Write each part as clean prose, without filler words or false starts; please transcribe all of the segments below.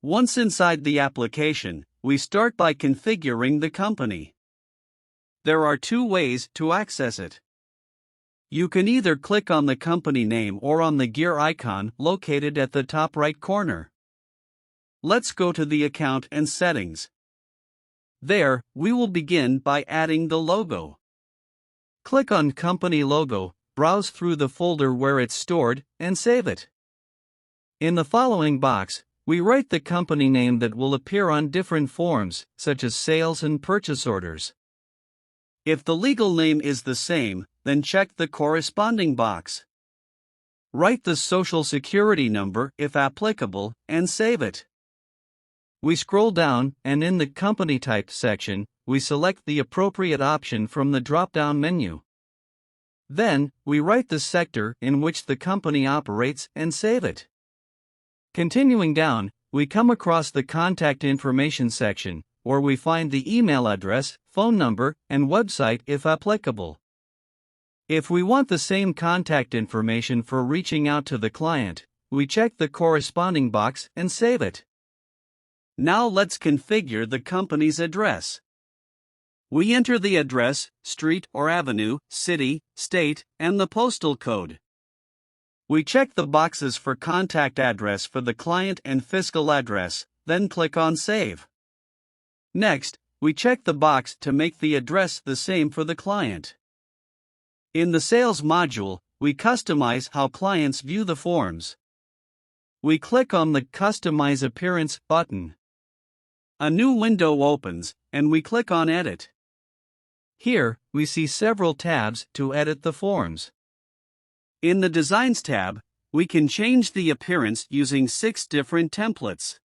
Once inside the application, we start by configuring the company. There are two ways to access it. You can either click on the company name or on the gear icon located at the top right corner. Let's go to the account and settings. There, we will begin by adding the logo. Click on Company Logo, browse through the folder where it's stored, and save it. In the following box, we write the company name that will appear on different forms, such as sales and purchase orders. If the legal name is the same, then check the corresponding box. Write the Social Security number if applicable, and save it. We scroll down, and in the Company Type section, we select the appropriate option from the drop-down menu. Then, we write the sector in which the company operates and save it. Continuing down, we come across the Contact Information section, where we find the email address, phone number, and website if applicable. If we want the same contact information for reaching out to the client, we check the corresponding box and save it. Now let's configure the company's address. We enter the address, street or avenue, city, state, and the postal code. We check the boxes for contact address for the client and fiscal address, then click on Save. Next, we check the box to make the address the same for the client. In the Sales module, we customize how clients view the forms. We click on the Customize Appearance button. A new window opens, and we click on Edit. Here, we see several tabs to edit the forms. In the Designs tab, we can change the appearance using 6 different templates.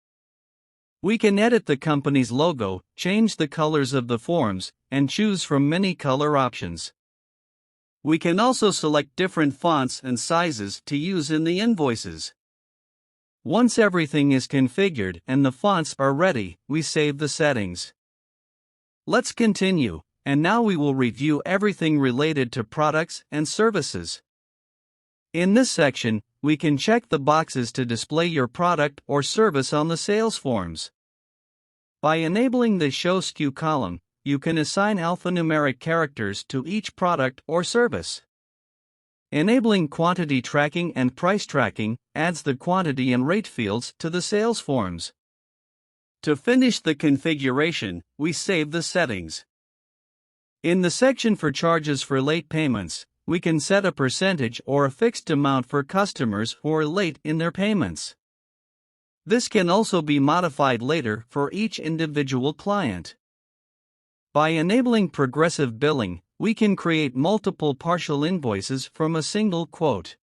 We can edit the company's logo, change the colors of the forms, and choose from many color options. We can also select different fonts and sizes to use in the invoices. Once everything is configured and the fonts are ready, we save the settings. Let's continue, and now we will review everything related to products and services. In this section, we can check the boxes to display your product or service on the sales forms. By enabling the Show SKU column, you can assign alphanumeric characters to each product or service. Enabling quantity tracking and price tracking adds the quantity and rate fields to the sales forms. To finish the configuration, we save the settings. In the section for charges for late payments, we can set a percentage or a fixed amount for customers who are late in their payments. This can also be modified later for each individual client. By enabling progressive billing, we can create multiple partial invoices from a single quote.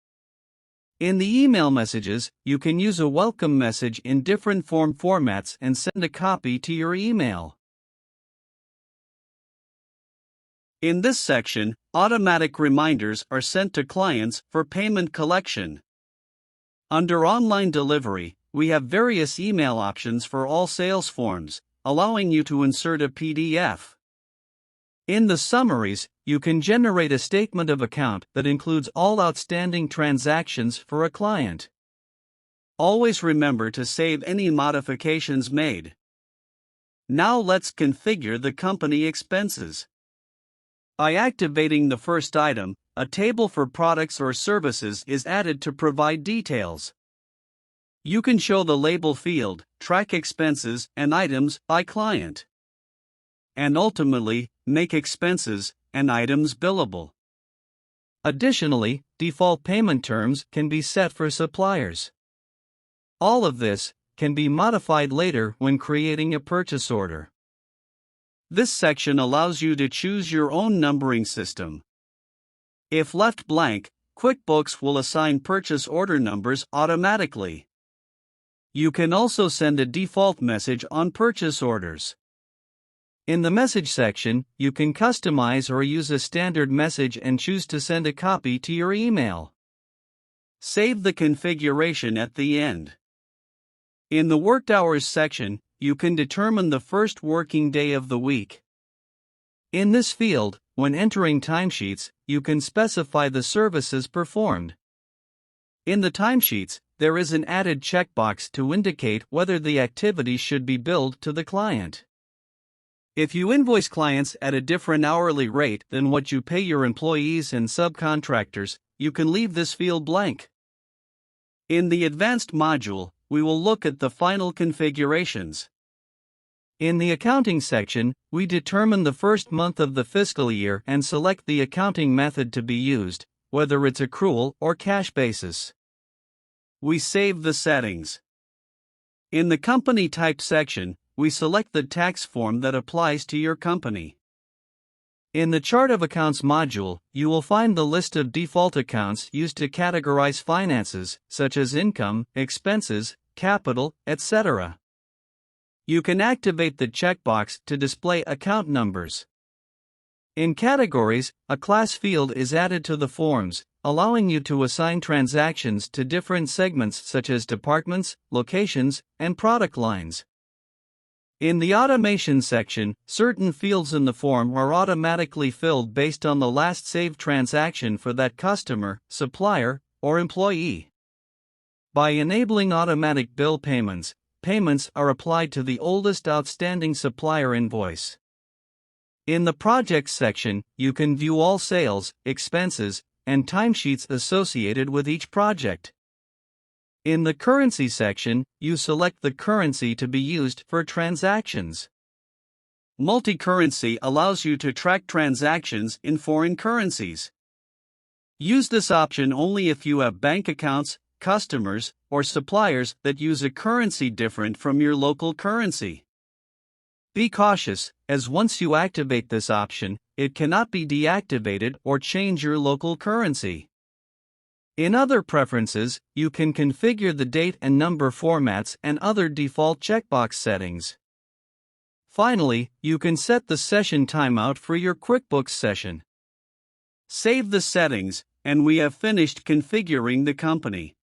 In the email messages, you can use a welcome message in different form formats and send a copy to your email. In this section, automatic reminders are sent to clients for payment collection. Under Online Delivery, we have various email options for all sales forms, allowing you to insert a PDF. In the summaries, you can generate a statement of account that includes all outstanding transactions for a client. Always remember to save any modifications made. Now let's configure the company expenses. By activating the first item, a table for products or services is added to provide details. You can show the label field, track expenses and items by client, and ultimately, make expenses and items billable. Additionally, default payment terms can be set for suppliers. All of this can be modified later when creating a purchase order. This section allows you to choose your own numbering system. If left blank, QuickBooks will assign purchase order numbers automatically. You can also send a default message on purchase orders. In the message section, you can customize or use a standard message and choose to send a copy to your email. Save the configuration at the end. In the worked hours section, you can determine the first working day of the week. In this field, when entering timesheets, you can specify the services performed. In the timesheets, there is an added checkbox to indicate whether the activity should be billed to the client. If you invoice clients at a different hourly rate than what you pay your employees and subcontractors, you can leave this field blank. In the Advanced module, we will look at the final configurations. In the Accounting section, we determine the first month of the fiscal year and select the accounting method to be used, whether it's accrual or cash basis. We save the settings. In the Company Type section, we select the tax form that applies to your company. In the Chart of Accounts module, you will find the list of default accounts used to categorize finances, such as income, expenses, capital, etc. You can activate the checkbox to display account numbers. In Categories, a class field is added to the forms, allowing you to assign transactions to different segments such as departments, locations, and product lines. In the Automation section, certain fields in the form are automatically filled based on the last saved transaction for that customer, supplier, or employee. By enabling automatic bill payments, payments are applied to the oldest outstanding supplier invoice. In the Projects section, you can view all sales, expenses, and timesheets associated with each project. In the Currency section, you select the currency to be used for transactions. Multi-currency allows you to track transactions in foreign currencies. Use this option only if you have bank accounts, customers, or suppliers that use a currency different from your local currency. Be cautious, as once you activate this option, it cannot be deactivated or change your local currency. In other preferences, you can configure the date and number formats and other default checkbox settings. Finally, you can set the session timeout for your QuickBooks session. Save the settings, and we have finished configuring the company.